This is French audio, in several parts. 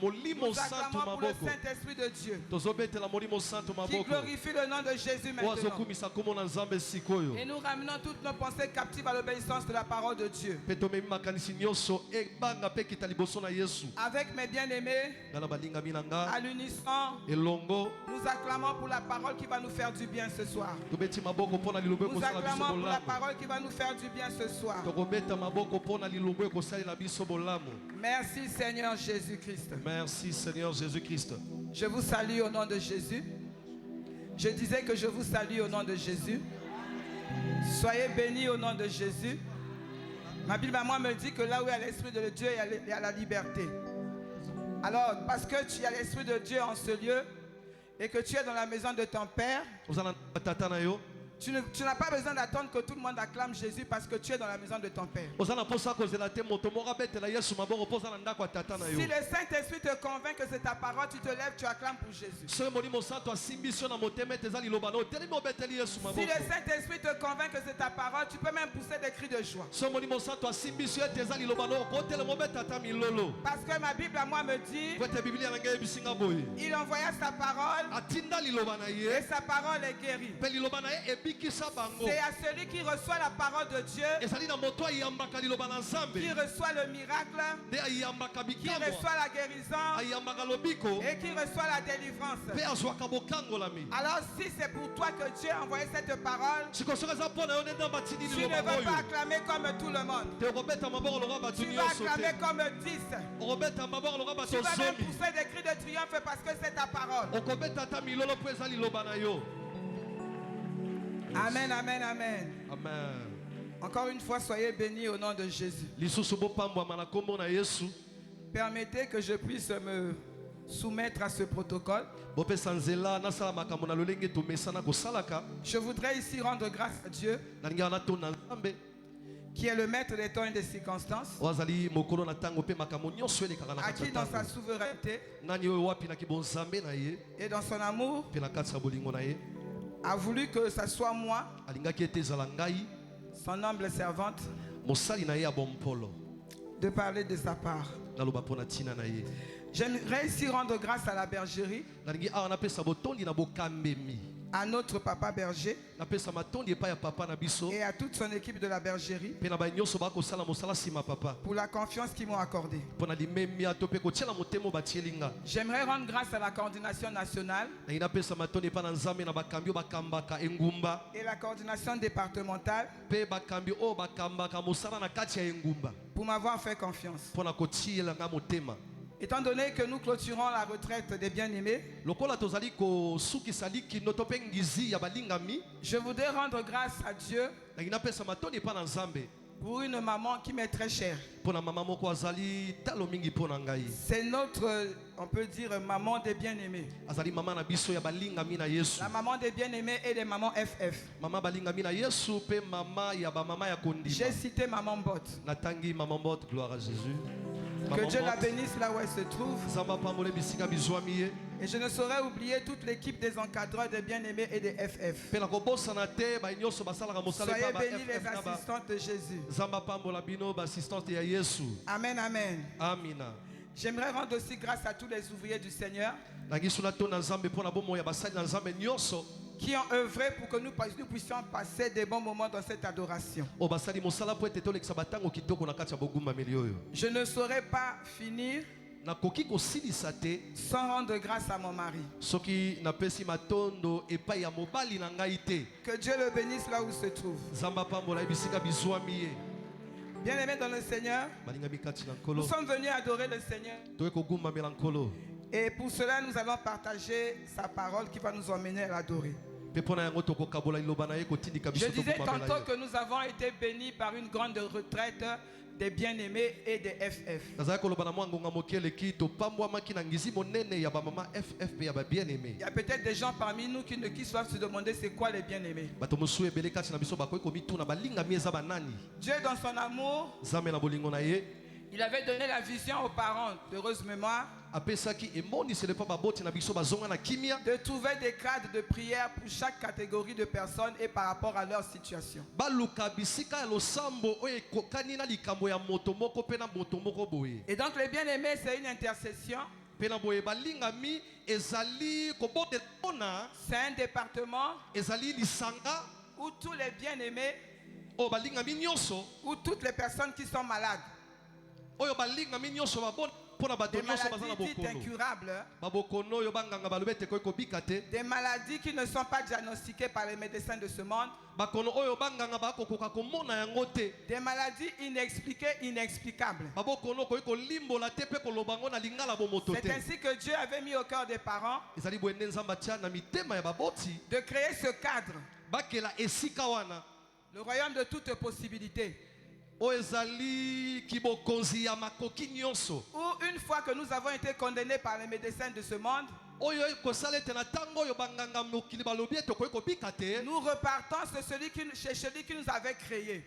Nous acclamons pour le Saint-Esprit de Dieu qui glorifie le nom de Jésus maintenant. Et nous ramenons toutes nos pensées captives à l'obéissance de la parole de Dieu. Avec mes bien-aimés, à l'unisson, nous acclamons pour la parole qui va nous faire du bien ce soir. Nous acclamons pour la parole qui va nous faire du bien ce soir. Merci Seigneur Jésus-Christ. Merci Seigneur Jésus-Christ. Je vous salue au nom de Jésus. Je disais que je vous salue au nom de Jésus. Soyez bénis au nom de Jésus. Ma Bible à moi me dit que là où il y a l'Esprit de Dieu, il y a la liberté. Alors, parce que tu as l'Esprit de Dieu en ce lieu et que tu es dans la maison de ton Père, tu n'as pas besoin d'attendre que tout le monde acclame Jésus parce que tu es dans la maison de ton Père. Si le Saint-Esprit te convainc que c'est ta parole, tu te lèves, tu acclames pour Jésus. Si le Saint-Esprit te convainc que c'est ta parole, tu peux même pousser des cris de joie. Parce que ma Bible à moi me dit, il envoya sa parole et sa parole est guérie. C'est à celui qui reçoit la parole de Dieu, qui reçoit le miracle, qui reçoit la guérison et qui reçoit la délivrance. Alors si c'est pour toi que Dieu a envoyé cette parole, tu ne vas pas acclamer comme tout le monde. Tu vas acclamer comme 10. Tu vas même pousser des cris de triomphe parce que c'est ta parole. Amen, amen, amen. Amen. Encore une fois, soyez bénis au nom de Jésus. Permettez que je puisse me soumettre à ce protocole. Je voudrais ici rendre grâce à Dieu, qui est le maître des temps et des circonstances, à qui dans sa souveraineté et dans son amour a voulu que ce soit moi, son humble servante, de parler de sa part. J'aimerais ici rendre grâce à la bergerie, à notre papa berger et à toute son équipe de la bergerie pour la confiance qu'ils m'ont accordée. J'aimerais rendre grâce à la coordination nationale et la coordination départementale pour m'avoir fait confiance. Étant donné que nous clôturons la retraite des bien-aimés, je voudrais rendre grâce à Dieu pour une maman qui m'est très chère. C'est notre, on peut dire, maman des bien-aimés. La maman des bien-aimés et des mamans FF. J'ai cité maman Bot. Gloire à Jésus. Que Dieu la bénisse là où elle se trouve. Et je ne saurais oublier toute l'équipe des encadreurs des bien-aimés et des FF. Soyez bénis les assistantes de Jésus. Amen, amen. J'aimerais rendre aussi grâce à tous les ouvriers du Seigneur qui ont œuvré pour que nous puissions passer des bons moments dans cette adoration. Je ne saurais pas finir sans rendre grâce à mon mari. Que Dieu le bénisse là où il se trouve. Bien-aimés dans le Seigneur, nous sommes venus adorer le Seigneur. Et pour cela, nous allons partager sa parole qui va nous emmener à l'adorer. Je disais tantôt que nous avons été bénis par une grande retraite des bien-aimés et des FF. Il y a peut-être des gens parmi nous qui doivent se demander c'est quoi les bien-aimés. Dieu dans son amour, il avait donné la vision aux parents d'heureuse mémoire de trouver des cadres de prière pour chaque catégorie de personnes et par rapport à leur situation. Et donc les bien-aimés, c'est une intercession C'est un département où tous les bien-aimés, où toutes les personnes qui sont malades, des maladies dites incurables, des maladies qui ne sont pas diagnostiquées par les médecins de ce monde, des maladies inexpliquées, inexplicables. C'est ainsi que Dieu avait mis au cœur des parents de créer ce cadre, le royaume de toutes possibilités. Où une fois que nous avons été condamnés par les médecins de ce monde, nous repartons chez celui qui nous avait créés.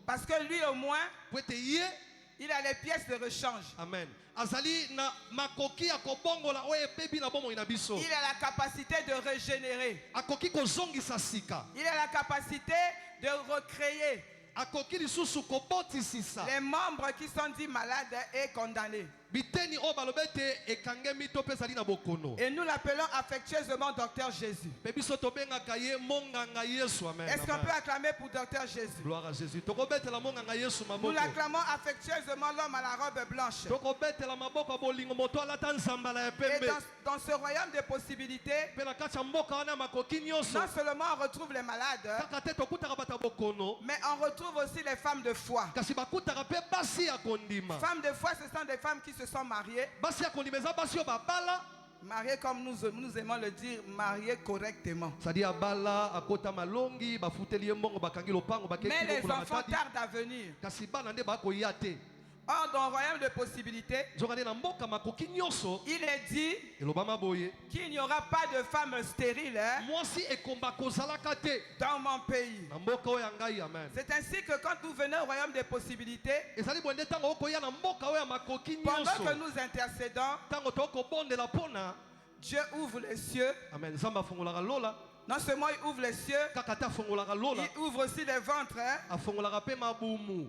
Parce que lui au moins, il a les pièces de rechange. Amen. Il a la capacité de régénérer. Il a la capacité de recréer les membres qui sont dits malades et condamnés. Et nous l'appelons affectueusement Docteur Jésus. Est-ce qu'on peut acclamer pour Docteur Jésus? Gloire à Jésus. Nous l'acclamons affectueusement l'homme à la robe blanche. Et dans ce royaume des possibilités, non seulement on retrouve les malades, mais on retrouve aussi les femmes de foi. Femmes de foi, ce sont des femmes qui se sont mariées. Mariées comme nous aimons le dire, mariées correctement. Mais les enfants tardent à venir. Or, dans le royaume de possibilités, il est dit qu'il n'y aura pas de femmes stériles dans mon pays. C'est ainsi que quand nous venons au royaume des possibilités, pendant que nous intercédons, Dieu ouvre les cieux. Non seulement il ouvre les cieux, il ouvre aussi les ventres,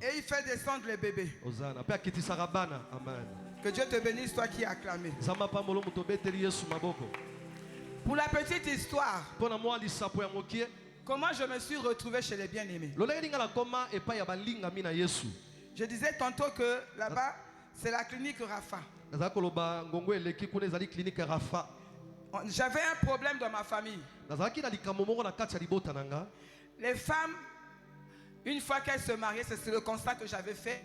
et il fait descendre les bébés. Que Dieu te bénisse, toi qui as acclamé. Pour la petite histoire, comment je me suis retrouvé chez les bien-aimés. Je disais tantôt que là-bas, c'est la clinique Rafa. J'avais un problème dans ma famille. Les femmes, une fois qu'elles se mariaient, c'est le constat que j'avais fait.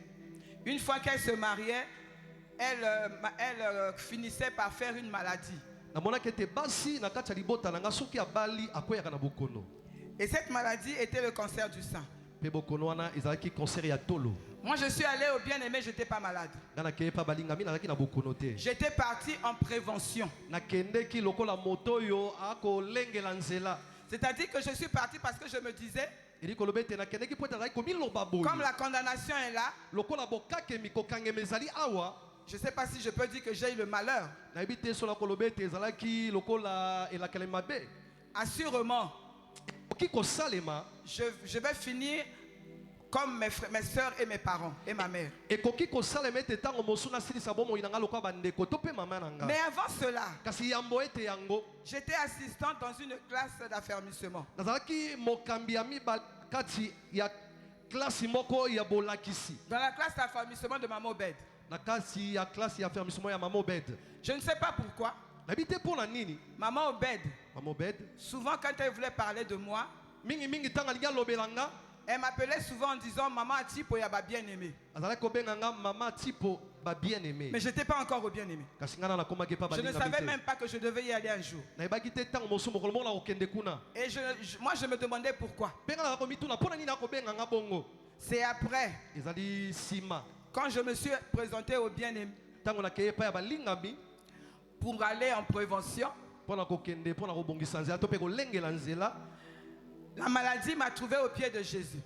Une fois qu'elles se mariaient, elles finissaient par faire une maladie. Et cette maladie était le cancer du sein. Moi, je suis allé au bien-aimé, je n'étais pas malade. J'étais parti en prévention. C'est-à-dire que je suis parti parce que je me disais, comme la condamnation est là, je ne sais pas si je peux dire que j'ai eu le malheur. Assurément, je vais finir comme mes soeurs et mes parents et ma mère. Mais avant cela, j'étais assistante dans une classe d'affermissement. Dans la classe d'affermissement de Maman Obed. Je ne sais pas pourquoi. Maman Obed, souvent quand elle voulait parler de moi, elle m'appelait souvent en disant Maman Tipo Yaba bien-aimé. Mais je n'étais pas encore au bien-aimé. Je ne savais même pas que je devais y aller un jour. Et moi je me demandais pourquoi. C'est après, quand je me suis présenté au bien-aimé pour aller en prévention, la maladie m'a trouvé au pied de Jésus.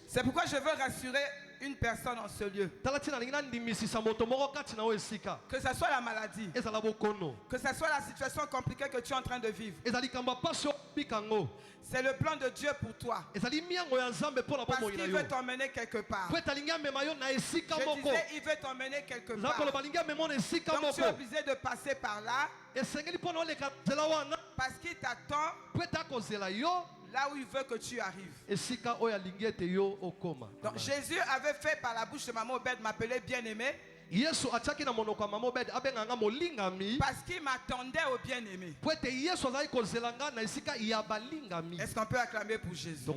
C'est pourquoi je veux rassurer une personne en ce lieu. Que ce soit la maladie, que ce soit la situation compliquée que tu es en train de vivre, C'est le plan de Dieu pour toi. Parce qu'il veut t'emmener quelque part. Je disais, il veut t'emmener quelque part. Donc tu es obligé de passer par là. Parce qu'il t'attend là où il veut que tu arrives. Donc Jésus avait fait par la bouche de maman Obed m'appeler bien-aimé. Parce qu'il m'attendait au bien-aimé. Est-ce qu'on peut acclamer pour Jésus?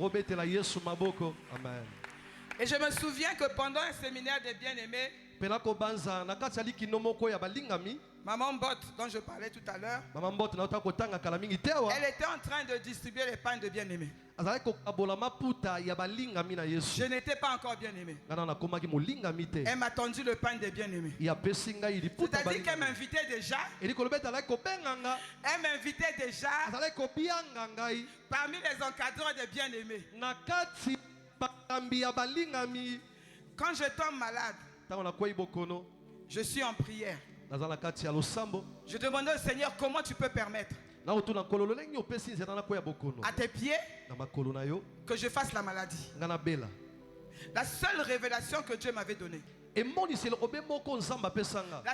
Et je me souviens que pendant un séminaire des bien-aimés, Maman Mbot, dont je parlais tout à l'heure, elle était en train de distribuer les pains de bien-aimés. Je n'étais pas encore bien-aimé. Elle m'a tendu le pain de bien-aimés. C'est-à-dire qu'elle m'invitait déjà. Elle m'invitait déjà parmi les encadrants des bien-aimés. Quand je tombe malade, je suis en prière. Je demandais au Seigneur comment tu peux permettre à tes pieds que je fasse la maladie. La seule révélation que Dieu m'avait donnée, la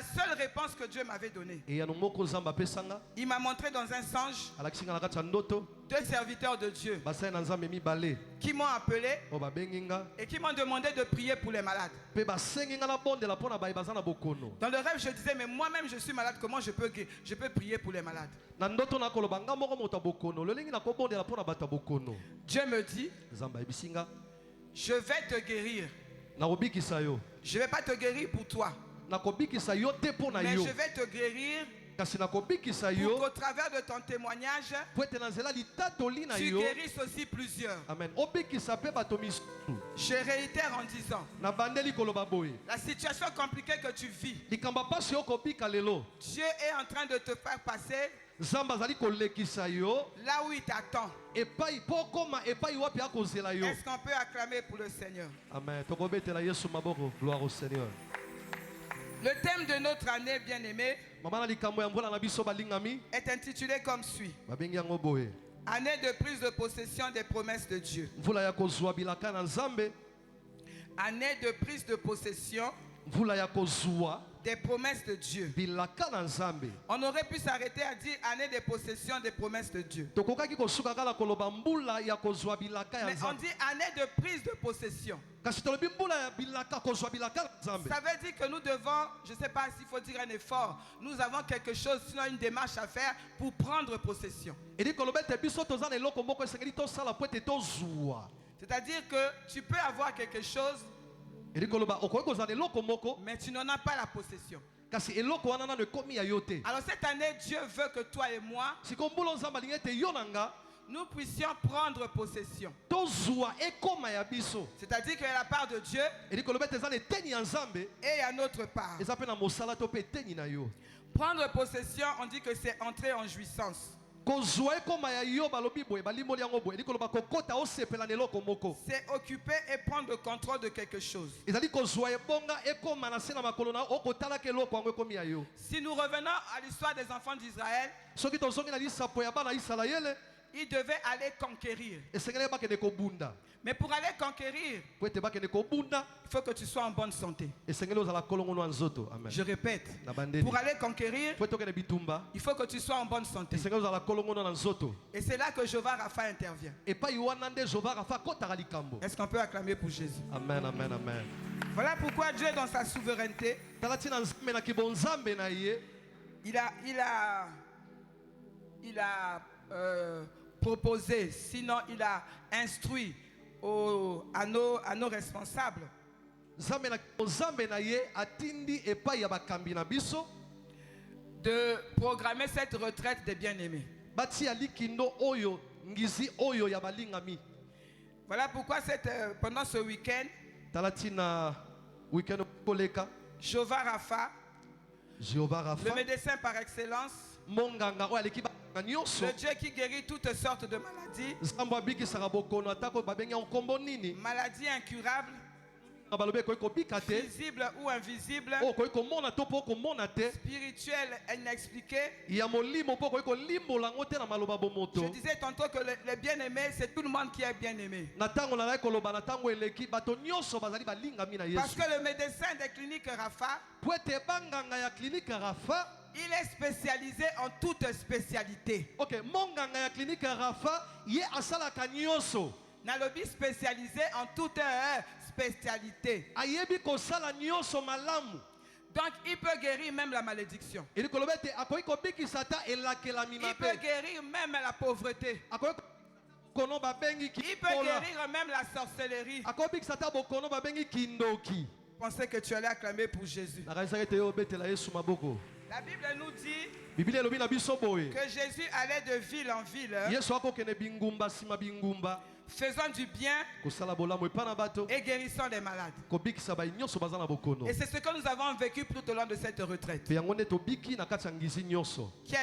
seule réponse que Dieu m'avait donnée, il m'a montré dans un songe deux serviteurs de Dieu qui m'ont appelé et qui m'ont demandé de prier pour les malades. Dans le rêve, je disais, mais moi-même je suis malade, comment je peux prier pour les malades? Dieu me dit, je vais te guérir. Je ne vais pas te guérir pour toi, mais je vais te guérir pour qu'au travers de ton témoignage, tu guérisses aussi plusieurs. Je réitère en disant, la situation compliquée que tu vis, Dieu est en train de te faire passer là où il t'attend. Est-ce qu'on peut acclamer pour le Seigneur? Amen. Gloire au Seigneur. Le thème de notre année, bien-aimé, est intitulé comme suit: année de prise de possession des promesses de Dieu. Année de prise de possession des promesses de Dieu. On aurait pu s'arrêter à dire année de possession des promesses de Dieu. Mais on dit année de prise de possession. Ça veut dire que nous devons, je ne sais pas s'il faut dire un effort, nous avons quelque chose, sinon une démarche à faire pour prendre possession. C'est-à-dire que tu peux avoir quelque chose, mais tu n'en as pas la possession. Alors cette année, Dieu veut que toi et moi, nous puissions prendre possession. C'est-à-dire qu'il y a la part de Dieu et il y a notre part. Prendre possession, on dit que c'est entrer en jouissance. C'est occuper et prendre le contrôle de quelque chose. Si nous revenons à l'histoire des enfants d'Israël, ils devaient aller conquérir. Mais pour aller conquérir, il faut que tu sois en bonne santé. Je répète, pour aller conquérir, il faut que tu sois en bonne santé. Et c'est là que Jéhovah Rapha intervient. Est-ce qu'on peut acclamer pour Jésus? Amen, amen, amen. Voilà pourquoi Dieu, dans sa souveraineté, il a proposé, sinon il a instruit à nos responsables de programmer cette retraite des bien-aimés. Voilà pourquoi pendant ce week-end, Jéhovah Rapha, le médecin par excellence, le Dieu qui guérit toutes sortes de maladies, maladies incurables, visible ou invisible, spirituel inexpliqué. Je disais tantôt que les bien-aimés, c'est tout le monde qui est bien-aimé. Parce que le médecin des cliniques Rafa, il est spécialisé en toute spécialité. Ok, monganga ya clinique Rafa, il est asalaka nyonso. Nalobi spécialisé en toute spécialité. Ayebi ko sala nyonso malamu. Donc il peut guérir même la malédiction. Il peut guérir même la pauvreté. Il peut guérir même la sorcellerie. Pensez que tu allais acclamer pour Jésus. La Bible nous dit que Jésus allait de ville en ville, faisant du bien et guérissant les malades. Et c'est ce que nous avons vécu tout au long de cette retraite. Qui a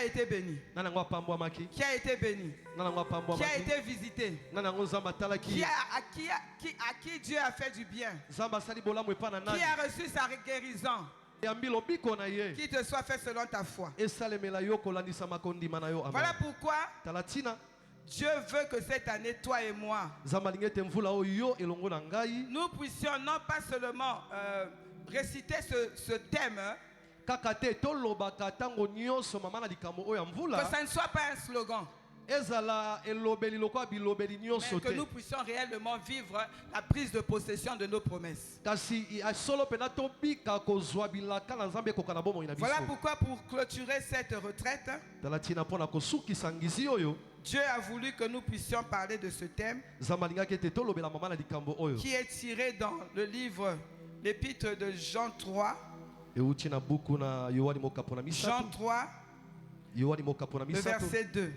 été béni, qui a été béni, qui a été visité, à qui Dieu a fait du bien, qui a reçu sa guérison. Qui te soit fait selon ta foi. Voilà pourquoi Dieu veut que cette année, toi et moi, nous puissions non pas seulement réciter ce thème, que ça ne soit pas un slogan, mais que nous puissions réellement vivre la prise de possession de nos promesses. Voilà pourquoi pour clôturer cette retraite, Dieu a voulu que nous puissions parler de ce thème qui est tiré dans le livre, l'épître de Jean 3. Jean 3, le verset 2.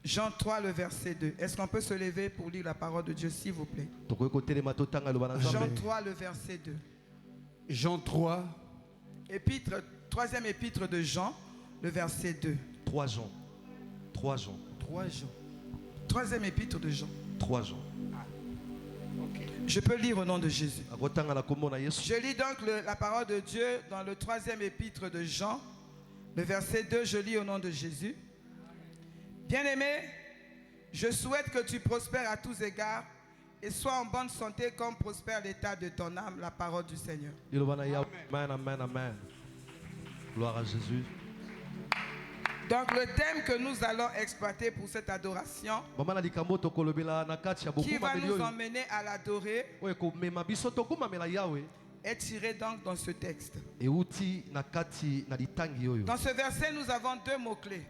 Jean 3, le verset 2. Est-ce qu'on peut se lever pour lire la parole de Dieu, s'il vous plaît? Jean 3, le verset 2. Jean 3. Troisième épître de Jean, le verset 2. 3 Jean. 3 Jean. 3 Jean. Troisième épître de Jean. 3 Jean. Okay. Je peux lire au nom de Jésus. Je lis donc la parole de Dieu dans le troisième épître de Jean, le verset 2. Je lis au nom de Jésus. Bien-aimé, je souhaite que tu prospères à tous égards et sois en bonne santé comme prospère l'état de ton âme, la parole du Seigneur. Amen, amen, amen. Gloire à Jésus. Donc le thème que nous allons exploiter pour cette adoration, qui va nous emmener à l'adorer, est tiré donc dans ce texte. Dans ce verset, nous avons deux mots-clés.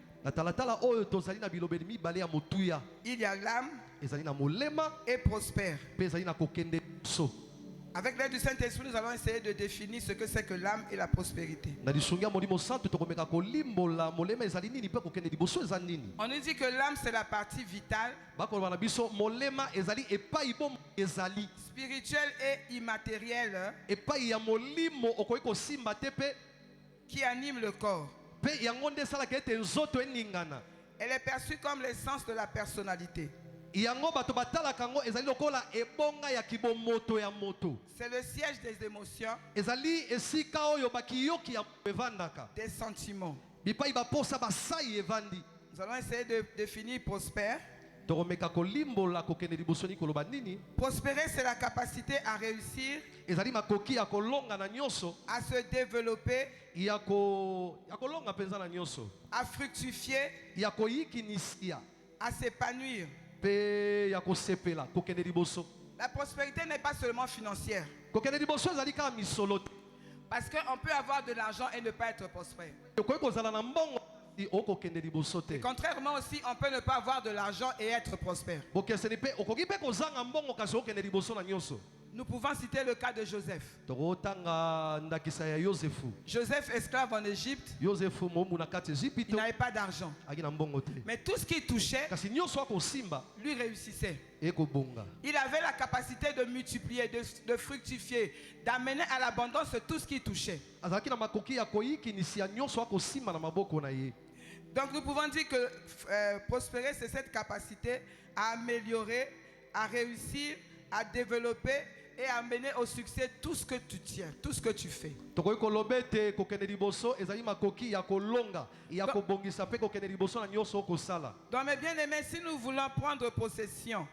Il y a l'âme et prospère. Avec l'aide du Saint-Esprit, nous allons essayer de définir ce que c'est que l'âme et la prospérité. On nous dit que l'âme, c'est la partie vitale, spirituelle et immatérielle, qui anime le corps. Elle est perçue comme l'essence de la personnalité. C'est le siège des émotions, des sentiments. Nous allons essayer de définir prospère. Prospérer, c'est la capacité à réussir, à se développer, à fructifier, à s'épanouir. La prospérité n'est pas seulement financière. Parce qu'on peut avoir de l'argent et ne pas être prospère. Et contrairement aussi, on peut ne pas avoir de l'argent et être prospère. Nous pouvons citer le cas de Joseph. Joseph, esclave en Égypte, il n'avait pas d'argent. Mais tout ce qu'il touchait, lui réussissait. Il avait la capacité de multiplier, de fructifier, d'amener à l'abondance tout ce qu'il touchait. Donc nous pouvons dire que prospérer, c'est cette capacité à améliorer, à réussir, à développer et amener au succès tout ce que tu tiens, tout ce que tu fais. Donc, mes bien-aimés, si nous voulons prendre possession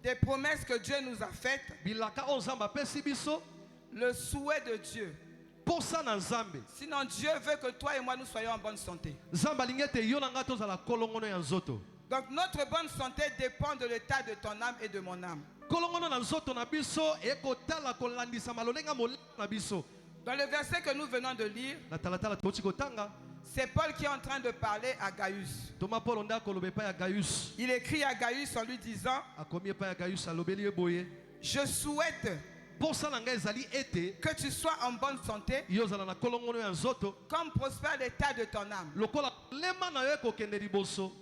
des promesses que Dieu nous a faites, le souhait de Dieu, sinon Dieu veut que toi et moi nous soyons en bonne santé. Donc notre bonne santé dépend de l'état de ton âme et de mon âme. Dans le verset que nous venons de lire, c'est Paul qui est en train de parler à Gaius. Il écrit à Gaius en lui disant: je souhaite que tu sois en bonne santé, comme prospère l'état de ton âme.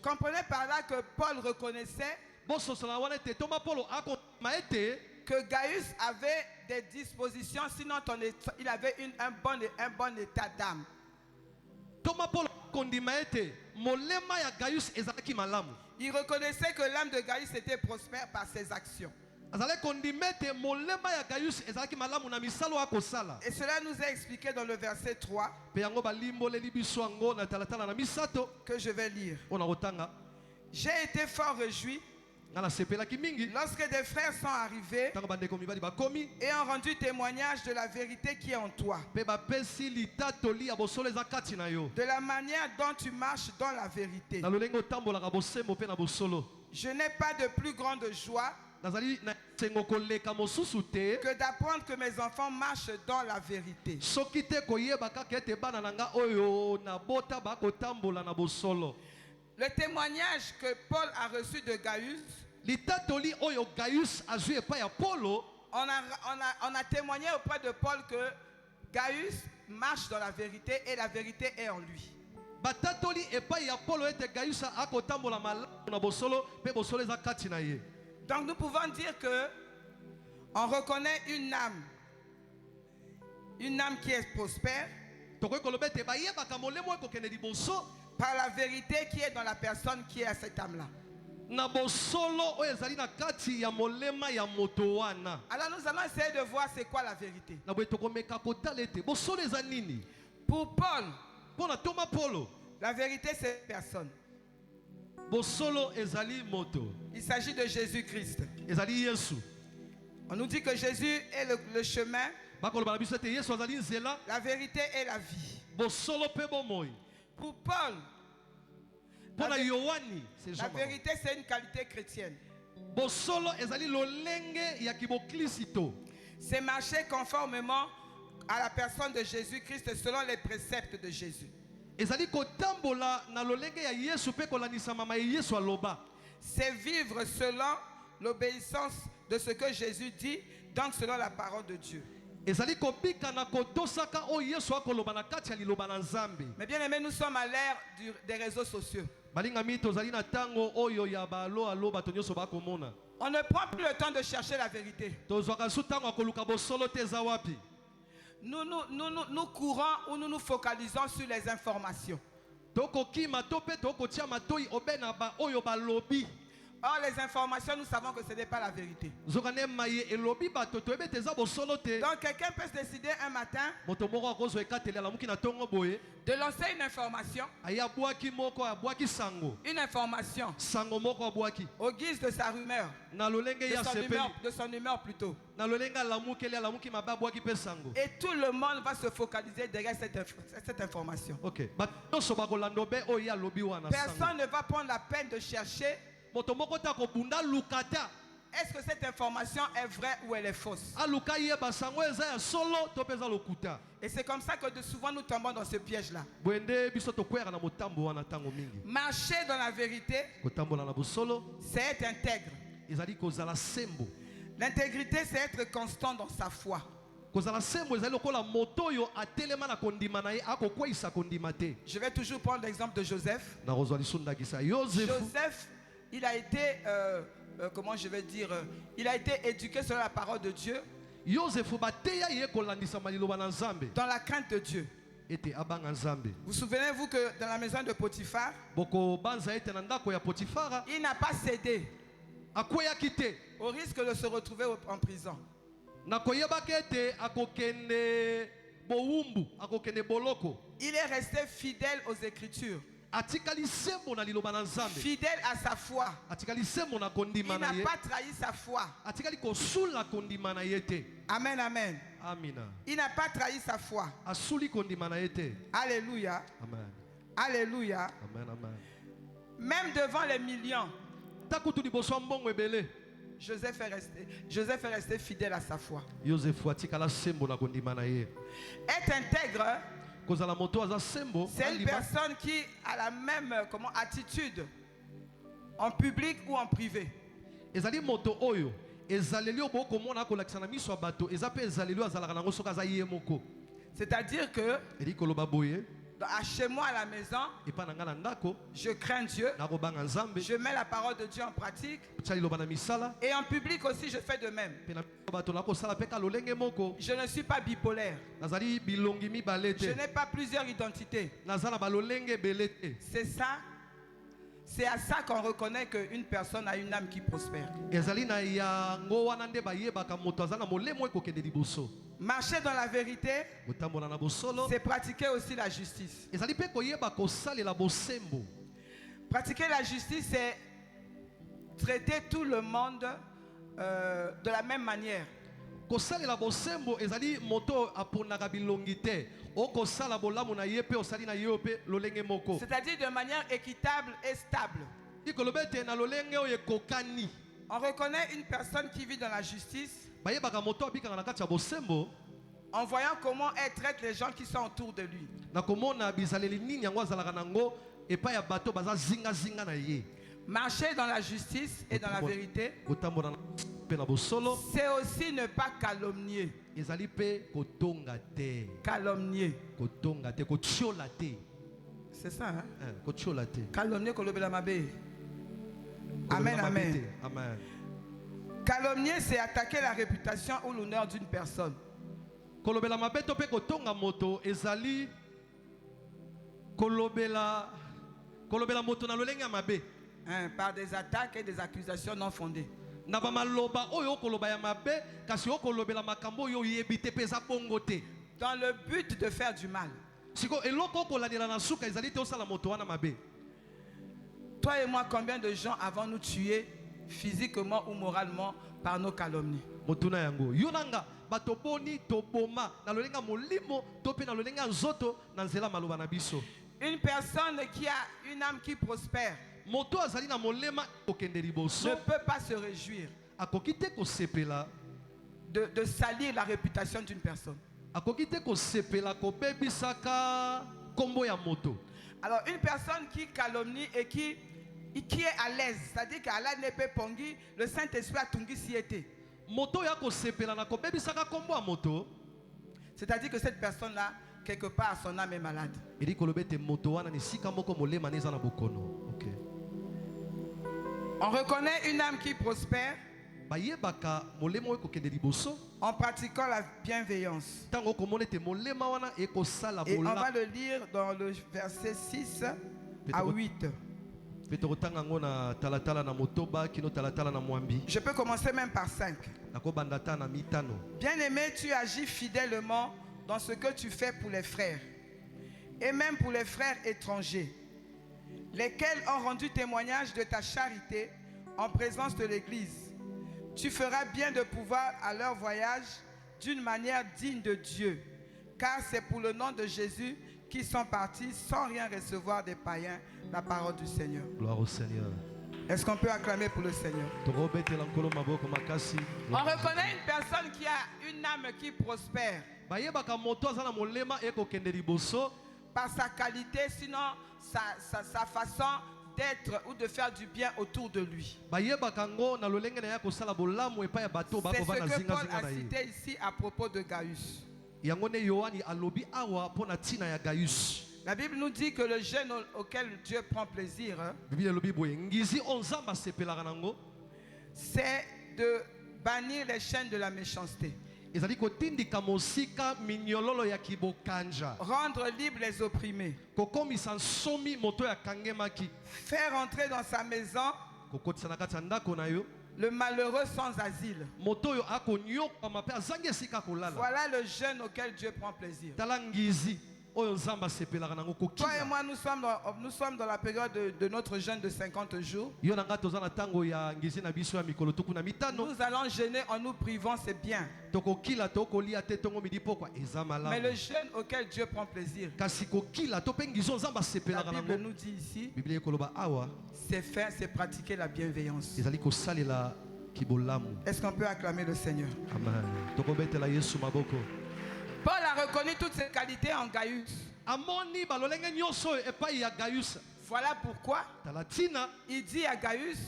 Comprenez par là que Paul reconnaissait que Gaius avait des dispositions, sinon il avait un bon état d'âme. Il reconnaissait que l'âme de Gaius était prospère par ses actions. Et cela nous est expliqué dans le verset 3 que je vais lire. J'ai été fort réjoui lorsque des frères sont arrivés et ont rendu témoignage de la vérité qui est en toi, de la manière dont tu marches dans la vérité. Je n'ai pas de plus grande joie que d'apprendre que mes enfants marchent dans la vérité. Le témoignage que Paul a reçu de Gaius, on a témoigné auprès de Paul que Gaius marche dans la vérité et la vérité est en lui. Donc nous pouvons dire que on reconnaît une âme qui est prospère par la vérité qui est dans la personne qui est à cette âme-là. Alors nous allons essayer de voir c'est quoi la vérité. Pour Paul, la vérité c'est personne. Il s'agit de Jésus-Christ. On nous dit que Jésus est le chemin, la vérité et la vie. Pour Paul, la vérité c'est une qualité chrétienne. C'est marcher conformément à la personne de Jésus-Christ selon les préceptes de Jésus. C'est vivre selon l'obéissance de ce que Jésus dit, donc selon la parole de Dieu. Mais bien aimé, nous sommes à l'ère des réseaux sociaux. On ne prend plus le temps de chercher la vérité. Nous courons ou nous nous focalisons sur les informations. Or, les informations, nous savons que ce n'est pas la vérité. Donc, quelqu'un peut se décider un matin de lancer une information au guise de sa rumeur, de son humeur plutôt. Et tout le monde va se focaliser derrière cette information. Personne ne va prendre la peine de chercher est-ce que cette information est vraie ou elle est fausse. Et c'est comme ça que de souvent nous tombons dans ce piège-là. Marcher dans la vérité, c'est être intègre. L'intégrité, c'est être constant dans sa foi. Je vais toujours prendre l'exemple de Joseph. Joseph, il a été, comment je vais dire, il a été éduqué selon la parole de Dieu, dans la crainte de Dieu. Vous souvenez-vous que dans la maison de Potiphar, il n'a pas cédé. au risque de se retrouver en prison. Il est resté fidèle aux Écritures. Fidèle à sa foi. Il n'a pas trahi sa foi. Amen, amen. Il n'a pas trahi sa foi. Alléluia. Amen. Alléluia. Amen, amen. Même devant les millions, Joseph est resté fidèle à sa foi. Être intègre, c'est une personne qui a la même attitude en public ou en privé. C'est-à-dire que chez moi à la maison, je crains Dieu, je mets la parole de Dieu en pratique, et en public aussi je fais de même. Je ne suis pas bipolaire. Je n'ai pas plusieurs identités. C'est ça. C'est à ça qu'on reconnaît qu'une personne a une âme qui prospère. Marcher dans la vérité, c'est pratiquer aussi la justice. Pratiquer la justice, c'est traiter tout le monde de la même manière. C'est-à-dire de manière équitable et stable. On reconnaît une personne qui vit dans la justice en voyant comment elle traite les gens qui sont autour de lui. Marcher dans la justice et dans la vérité, c'est aussi ne pas calomnier. Calomnier. C'est ça, hein? Calomnier, amen, amen. Amen. Calomnier, c'est attaquer la réputation ou l'honneur d'une personne. Par des attaques et des accusations non fondées. Dans le but de faire du mal. Toi et moi, combien de gens avons-nous tués physiquement ou moralement par nos calomnies? Une personne qui a une âme qui prospère ne peut pas se réjouir de salir la réputation d'une personne. Alors une personne qui calomnie et qui est à l'aise, c'est-à-dire qu'Allah ne peut pas, le Saint-Esprit a tungi si été. C'est-à-dire que cette personne-là, quelque part, son âme est malade. On reconnaît une âme qui prospère en pratiquant la bienveillance. Et on va le lire dans le verset 6 à 8. Je peux commencer même par 5. Bien-aimé, tu agis fidèlement dans ce que tu fais pour les frères, et même pour les frères étrangers, lesquels ont rendu témoignage de ta charité en présence de l'Église. Tu feras bien de pouvoir à leur voyage d'une manière digne de Dieu, car c'est pour le nom de Jésus qu'ils sont partis sans rien recevoir des païens la parole du Seigneur. Gloire au Seigneur. Est-ce qu'on peut acclamer pour le Seigneur? On reconnaît une personne qui a une âme qui prospère par sa qualité, sinon sa façon d'être ou de faire du bien autour de lui. C'est ce que Paul a cité ici à propos de Gaius. La Bible nous dit que le jeûne auquel Dieu prend plaisir, c'est de bannir les chaînes de la méchanceté. Rendre libres les opprimés. Faire entrer dans sa maison Le malheureux sans asile. Voilà le jeune auquel Dieu prend plaisir. Toi et moi, nous sommes dans la période de notre jeûne de 50 jours. Nous allons jeûner en nous privant, c'est bien. Mais le jeûne auquel Dieu prend plaisir, la Bible nous dit ici, c'est faire, c'est pratiquer la bienveillance. Est-ce qu'on peut acclamer le Seigneur? Amen. Paul a reconnu toutes ses qualités en Gaius. Voilà pourquoi il dit à Gaius,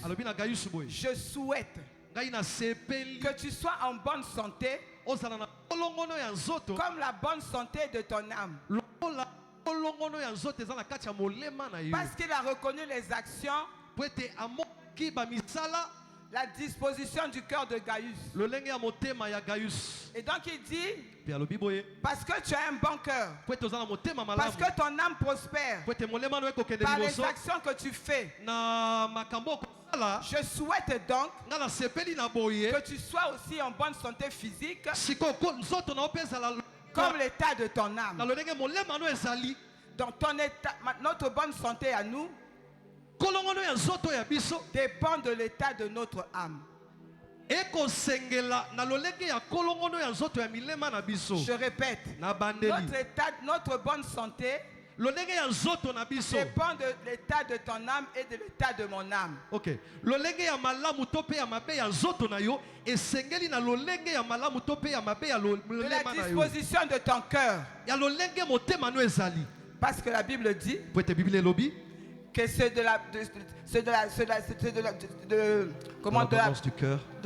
je souhaite que tu sois en bonne santé comme la bonne santé de ton âme. Parce qu'il a reconnu les actions, la disposition du cœur de Gaius. Et donc il dit, parce que tu as un bon cœur, parce que ton âme prospère, par les actions que tu fais, je souhaite donc que tu sois aussi en bonne santé physique comme l'état de ton âme. Donc ton état, notre bonne santé à nous dépend de l'état de notre âme. Je répète, notre bonne santé dépend de l'état de ton âme et de l'état de mon âme. Ok. De la disposition de ton cœur. Parce que la Bible dit que c'est de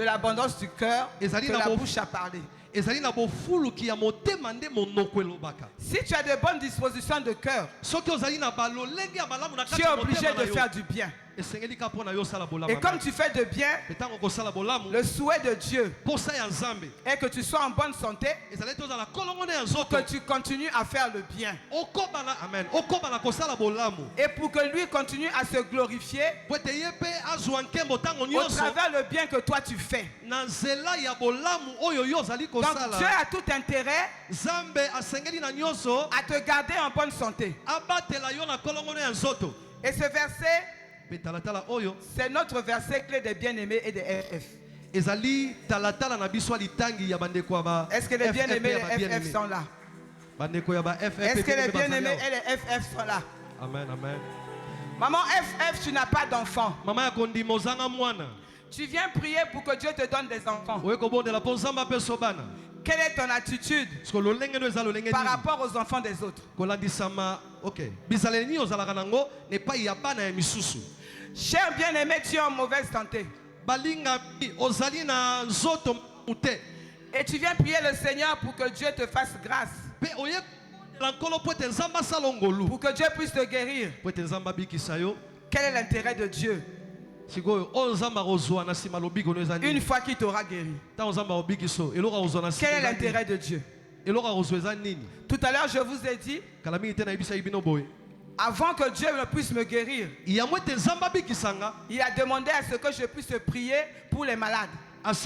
l'abondance du cœur que la bouche a parlé. Si tu as de bonnes dispositions de cœur, tu es obligé de faire du bien. Et comme tu fais de bien, le souhait de Dieu est que tu sois en bonne santé, que tu continues à faire le bien. Et pour que lui continue à se glorifier au travers le bien que toi tu fais. Donc Dieu a tout intérêt à te garder en bonne santé. Et ce verset, c'est notre verset clé des bien-aimés et des FF. Est-ce que les bien-aimés et les FF sont là? Est-ce que les bien-aimés et les FF sont là? Amen, amen. Maman FF, tu n'as pas d'enfant. Tu viens prier pour que Dieu te donne des enfants. Quelle est ton attitude par rapport aux enfants des autres? Cher bien-aimé, tu es en mauvaise santé. Et tu viens prier le Seigneur pour que Dieu te fasse grâce. Pour que Dieu puisse te guérir. Quel est l'intérêt de Dieu? Une fois qu'il t'aura guéri. Quel est l'intérêt de Dieu? Tout à l'heure je vous ai dit, avant que Dieu ne puisse me guérir, il a demandé à ce que je puisse prier pour les malades. Alors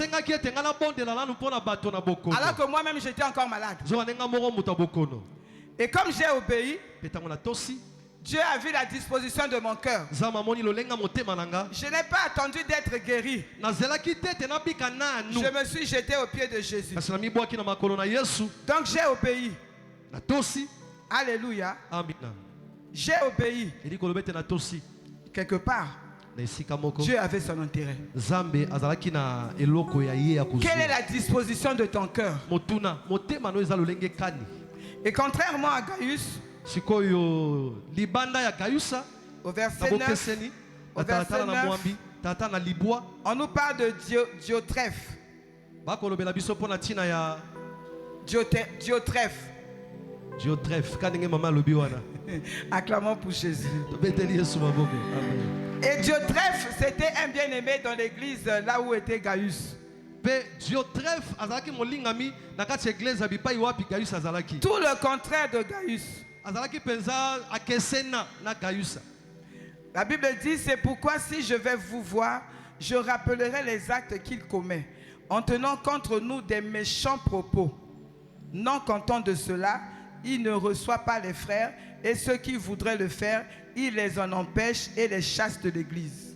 que moi-même j'étais encore malade. Et comme j'ai obéi, Dieu a vu la disposition de mon cœur. Je n'ai pas attendu d'être guéri. Je me suis jeté aux pieds de Jésus. Donc j'ai obéi. Alléluia. J'ai obéi. Quelque part, Dieu avait son intérêt. Quelle est la disposition de ton cœur? Et contrairement à Gaius, au verset 9, on nous parle de Diotrephe. Acclamons pour Jésus. Et Diotrephe, c'était un bien-aimé dans l'église là où était Gaius. Tout le contraire de Gaius. La Bible dit, c'est pourquoi si je vais vous voir, je rappellerai les actes qu'il commet, en tenant contre nous des méchants propos. Non content de cela, il ne reçoit pas les frères, et ceux qui voudraient le faire, il les en empêche et les chasse de l'église.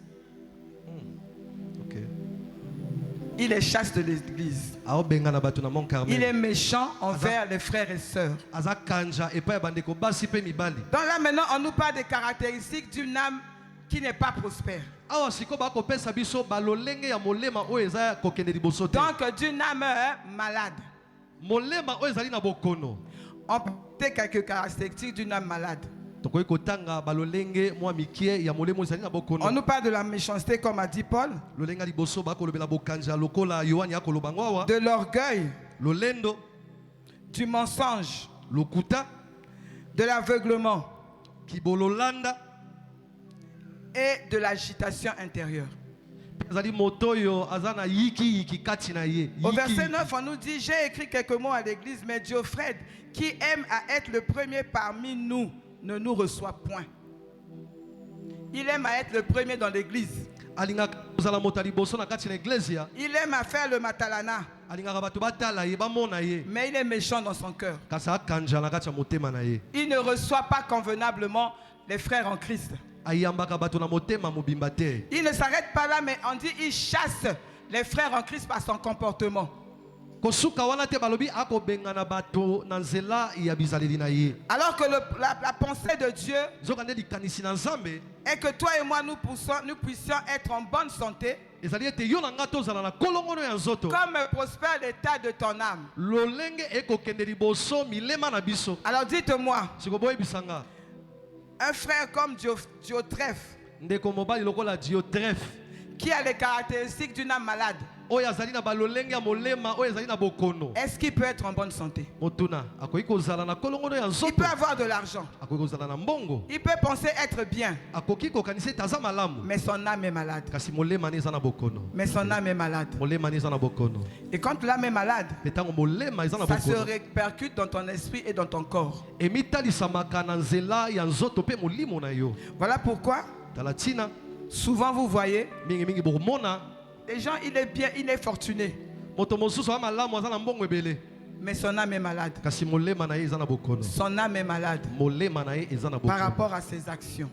Il les chasse de l'église. Il est méchant envers les frères et sœurs. Donc là maintenant, on nous parle des caractéristiques d'une âme qui n'est pas prospère. Donc d'une âme malade. On peut dire quelques caractéristiques d'une âme malade. On nous parle de la méchanceté comme a dit Paul, de l'orgueil, du mensonge, de l'aveuglement et de l'agitation intérieure. Au verset 9, on nous dit: j'ai écrit quelques mots à l'église, mais Diophrède, qui aime à être le premier parmi nous, ne nous reçoit point. Il aime à être le premier dans l'église. Il aime à faire le matalana. Mais il est méchant dans son cœur. Il ne reçoit pas convenablement les frères en Christ. Il ne s'arrête pas là, mais on dit il chasse les frères en Christ par son comportement. Alors que la pensée de Dieu est que toi et moi nous puissions être en bonne santé, comme prospère l'état de ton âme. Alors dites-moi, un frère comme Diotrephe, qui a les caractéristiques d'une âme malade, est-ce qu'il peut être en bonne santé? Il peut avoir de l'argent. Il peut penser être bien. Mais son âme est malade. Mais son âme est malade. Et quand l'âme est malade, ça se répercute dans ton esprit et dans ton corps. Voilà pourquoi souvent vous voyez, les gens, il est bien, il est fortuné, mais son âme est malade. Son âme est malade par rapport à ses actions.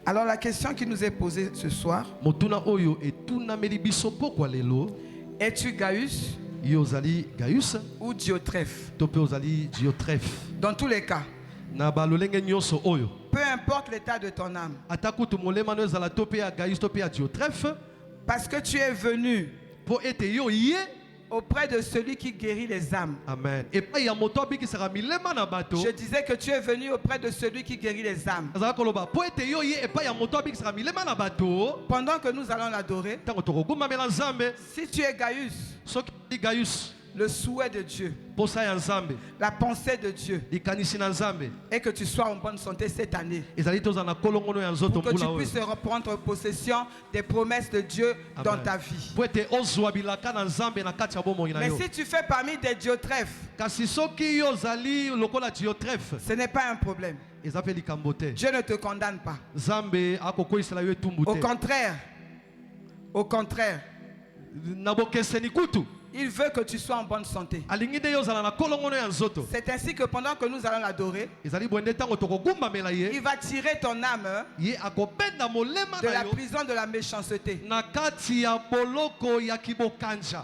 Alors la question qui nous est posée ce soir: es-tu Gaius ou Diotrephe? Dans tous les cas, peu importe l'état de ton âme, parce que tu es venu auprès de celui qui guérit les âmes. Amen. Je disais que tu es venu auprès de celui qui guérit les âmes. Pendant que nous allons l'adorer, si tu es Gaius, le souhait de Dieu, la pensée de Dieu, et que tu sois en bonne santé cette année, pour que tu puisses reprendre possession des promesses de Dieu dans ta vie. Mais si tu fais parmi des Diotrephes, ce n'est pas un problème. Dieu ne te condamne pas. Au contraire, il veut que tu sois en bonne santé. C'est ainsi que pendant que nous allons l'adorer, il va tirer ton âme de la prison de la méchanceté.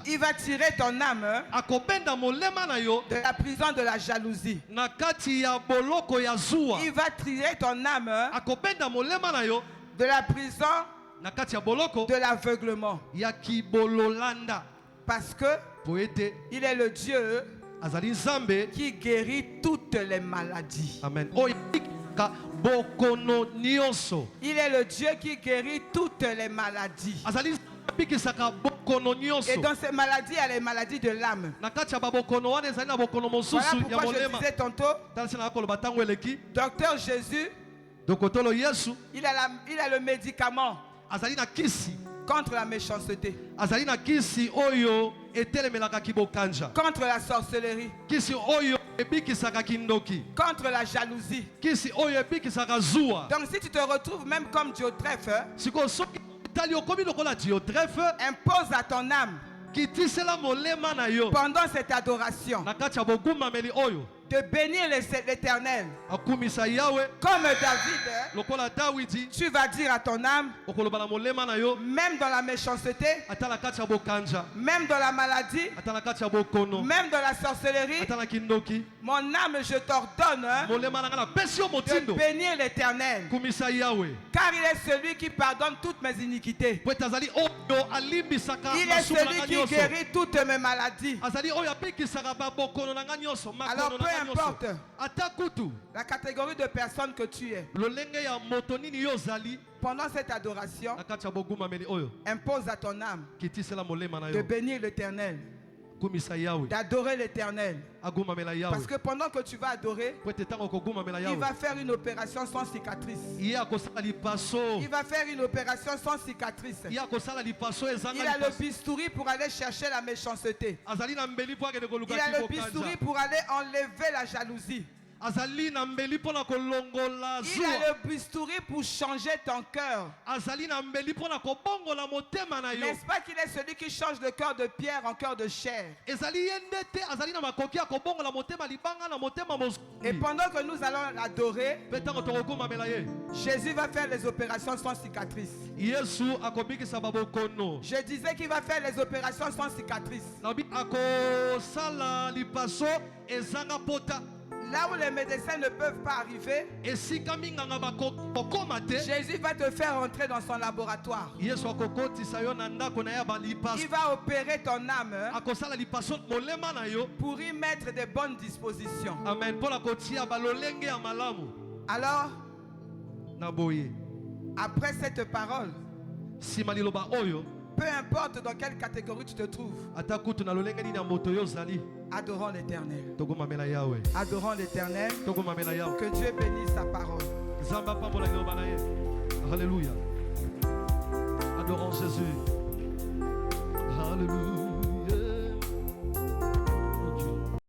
Il va tirer ton âme de la prison de la jalousie. Il va tirer ton âme de la prison de l'aveuglement. Parce que il est le Dieu qui guérit toutes les maladies. Amen. Il est le Dieu qui guérit toutes les maladies. Et dans ces maladies, il y a les maladies de l'âme. Voilà pourquoi je disais tantôt, Docteur Jésus, il a le médicament contre la méchanceté, contre la sorcellerie, contre la jalousie. Donc si tu te retrouves même comme Diotrephe, impose à ton âme pendant cette adoration de bénir l'Éternel. Comme David, tu vas dire à ton âme, même dans la méchanceté, même dans la maladie, même dans la sorcellerie, mon âme, je t'ordonne de bénir l'Éternel, car il est celui qui pardonne toutes mes iniquités. Il est celui qui guérit toutes mes maladies. Alors peu importe la catégorie de personnes que tu es, pendant cette adoration, impose à ton âme de bénir l'Éternel, d'adorer l'Éternel. Parce que pendant que tu vas adorer, il va faire une opération sans cicatrice. Il va faire une opération sans cicatrice. Il a le bistouri pour aller chercher la méchanceté. Il a le bistouri pour aller enlever la jalousie. Il a le bistouri pour changer ton cœur. N'est-ce pas qu'il est celui qui change le cœur de pierre en cœur de chair? Et pendant que nous allons l'adorer, Jésus va faire les opérations sans cicatrice. Je disais qu'il va faire les opérations sans cicatrice. Là où les médecins ne peuvent pas arriver, Jésus va te faire entrer dans son laboratoire. Il va opérer ton âme pour y mettre des bonnes dispositions. Alors, après cette parole, peu importe dans quelle catégorie tu te trouves, adorons l'Éternel. Adorons l'Éternel. Que Dieu bénisse sa parole. Alléluia. Adorons Jésus.